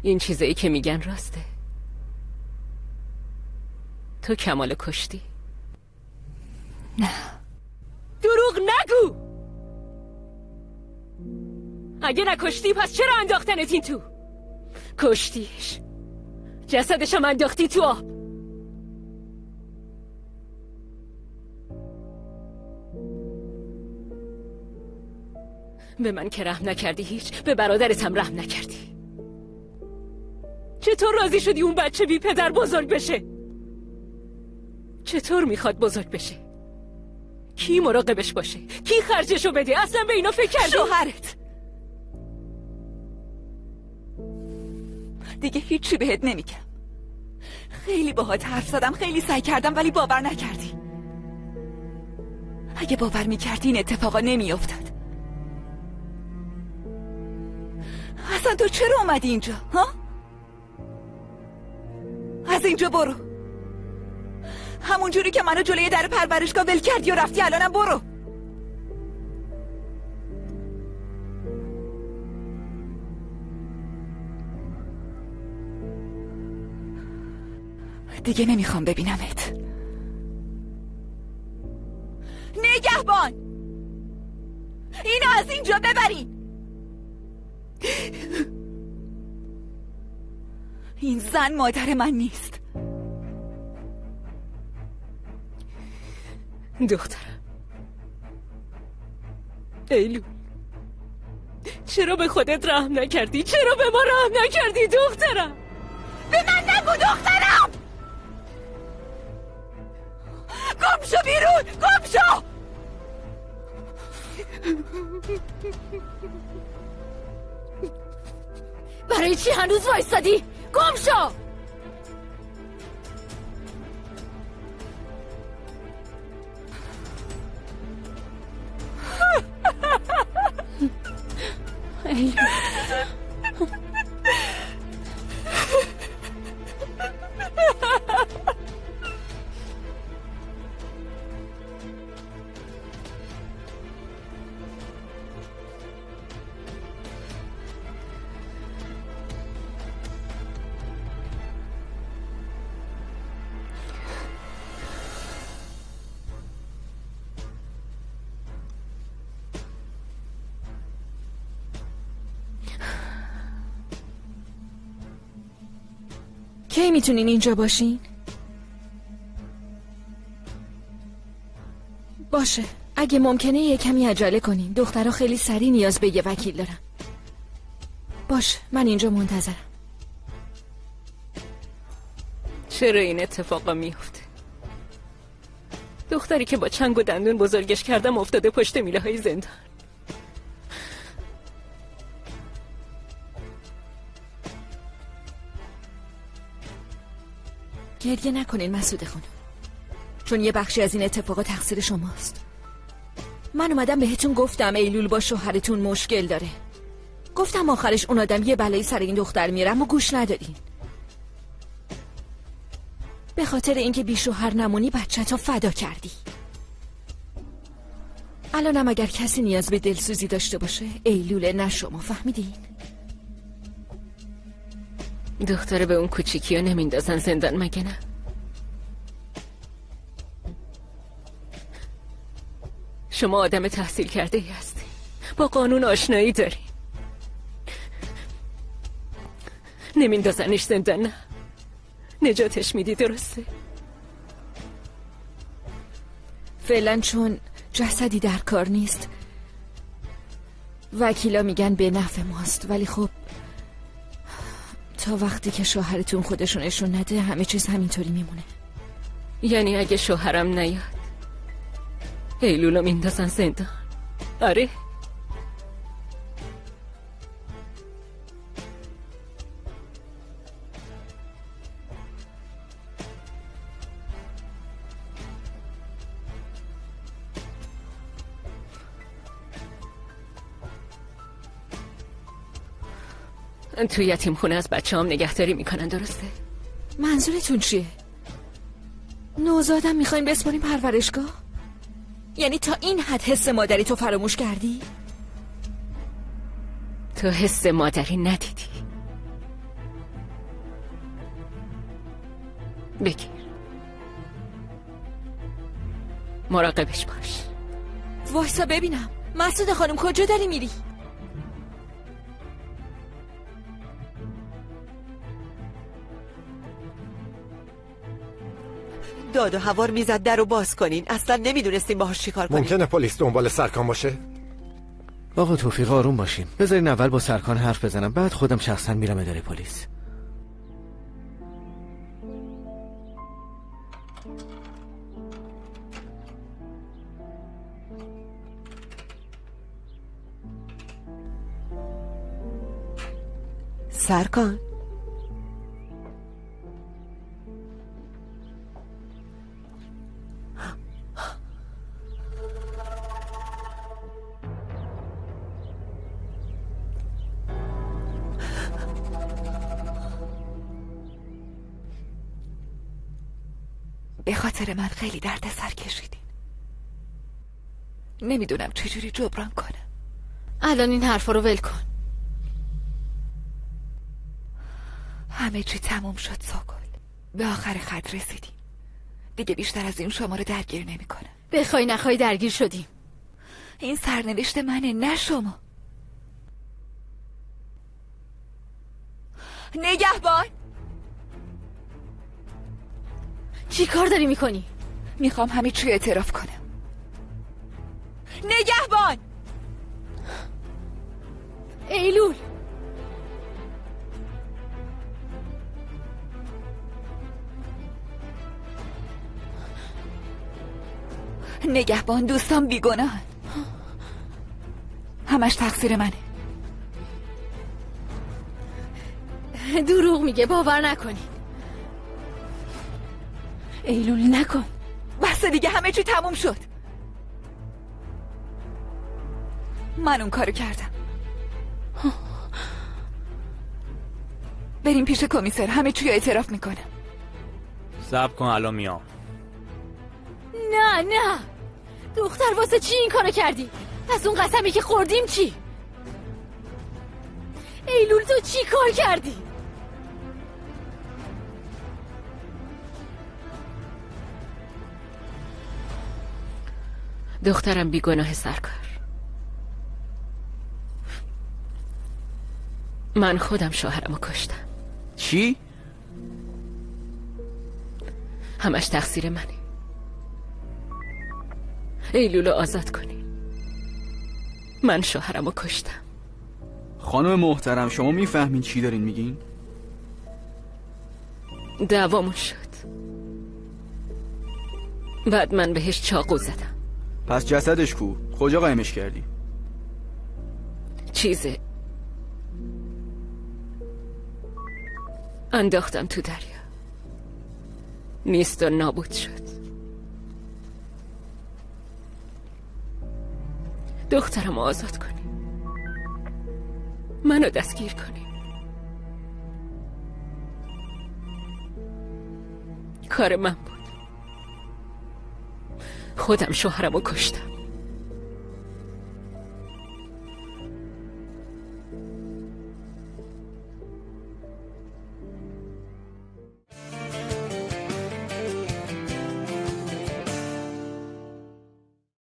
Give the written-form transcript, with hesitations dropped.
این چیزایی که میگن راسته؟ تو کمال کشتی؟ نه. دروغ نگو. اگه نکشتی پس چرا انداختنت این تو؟ کشتیش، جسدشم انداختی تو آب. به من که رحم نکردی، هیچ به برادرتم رحم نکردی. چطور راضی شدی اون بچه بی پدر بزرگ بشه؟ چطور میخواد بزرگ بشه؟ کی مراقبش باشه؟ کی خرجشو بده؟ اصلا به اینا فکر کردی؟ شوهرت. دیگه هیچی بهت نمیگم. خیلی باهات حرف زدم، خیلی سعی کردم ولی باور نکردی. اگه باور میکردی این اتفاقا نمیافتاد. اصلا تو چرا اومدی اینجا؟ ها؟ از اینجا برو. همون جوری که منو جلوی در پرورشگاه ول کردی و رفتی الانم برو. دیگه نمیخوام ببینمت. نگهبان، اینو از اینجا ببرین. این زن مادر من نیست. دخترم ایلول، چرا به خودت رحم نکردی؟ چرا به ما رحم نکردی دخترم؟ به من نگو دخترم. گم شو بیرون، گم شو. برای چی هنوز وایستادی؟ گم شو. کی میتونین اینجا باشین؟ باشه، اگه ممکنه یه کمی عجله کنین. دخترها خیلی سریع نیاز به یه وکیل دارن. باشه، من اینجا منتظرم. چرا این اتفاقا میفته؟ دختری که با چنگ و دندون بزرگش کردم افتاده پشت میله های زندان. گریه نکنین مسعود خانم، چون یه بخشی از این اتفاقا تقصیر شماست. من اومدم بهتون گفتم ایلول با شوهرتون مشکل داره. گفتم آخرش اون آدم یه بلایی سر این دختر میاره، اما گوش ندادین. به خاطر اینکه بی شوهر نمونی بچه‌تو فدا کردی. الانم اگر کسی نیاز به دلسوزی داشته باشه ایلول، نه شما. فهمیدین؟ دختره به اون کوچیکی ها نمیندازن زندان مگه نه؟ شما آدم تحصیل کرده ای هستی، با قانون آشنایی داری. نمیندازنش زندان؟ نه، نجاتش میدی، درسته؟ فعلا چون جسدی در کار نیست وکیلا میگن به نفع ماست، ولی خب تا وقتی که شوهرتون خودشو نشون نده همه چیز همینطوری میمونه. یعنی اگه شوهرم نیاد ایلولو میندازن زندان؟ آره؟ تو یتیم خونه از بچه هم نگهداری میکنن، درسته؟ منظورتون چیه؟ نوزادم میخواین بسپاریم پرورشگاه؟ یعنی تا این حد حس مادری تو فراموش کردی؟ تو حس مادری ندیدی، بگیر. مراقبش باش. وایسا ببینم. مسعود خانم کجا داری میری؟ داد و هوار میزد در رو باز کنین. اصلا نمیدونستیم باهاش چیکار کنیم. ممکنه پلیس دنبال سرکان باشه؟ آقا توفیق آروم باشین. بذارین اول با سرکان حرف بزنم، بعد خودم شخصا میرم اداره پلیس. سرکان به خاطر من خیلی درد سر کشیدین. نمیدونم چجوری جبران کنم. الان این حرفا رو ول کن. همه چی تموم شد ساگل. به آخر خط رسیدیم. دیگه بیشتر از این شما رو درگیر نمی کنم. بخوای نخوای درگیر شدیم. این سرنوشت منه نه شما. نگهبان چی کار داری میکنی؟ میخوام همه چی اعتراف کنم. نگهبان ایلول نگهبان دوستان بیگناهن. همش تقصیر منه. دروغ میگه، باور نکنین. ایلول نکن. بس دیگه، همه چی تموم شد. من اون کارو کردم. بریم پیش کمیسر، همه چی اعتراف میکنم. صبر کن الان میام. نه دختر، واسه چی این کارو کردی؟ از اون قسمی که خوردیم چی؟ ایلول تو چی کار کردی؟ دخترم بیگناه سرکار. من خودم شوهرمو کشتم. چی؟ همش تقصیر منه. ایلولو آزاد کنی. من شوهرمو کشتم. خانم محترم، شما میفهمین چی دارین میگین؟ دعوامون شد. بعد من بهش چاقو زدم. پس جسدش کو؟ کجا قایمش کردی؟ چیزه انداختم تو دریا. نیست و نابود شد. دخترم آزاد کنی. منو دستگیر کنی. کار من بود. خودم شوهرمو کشتم.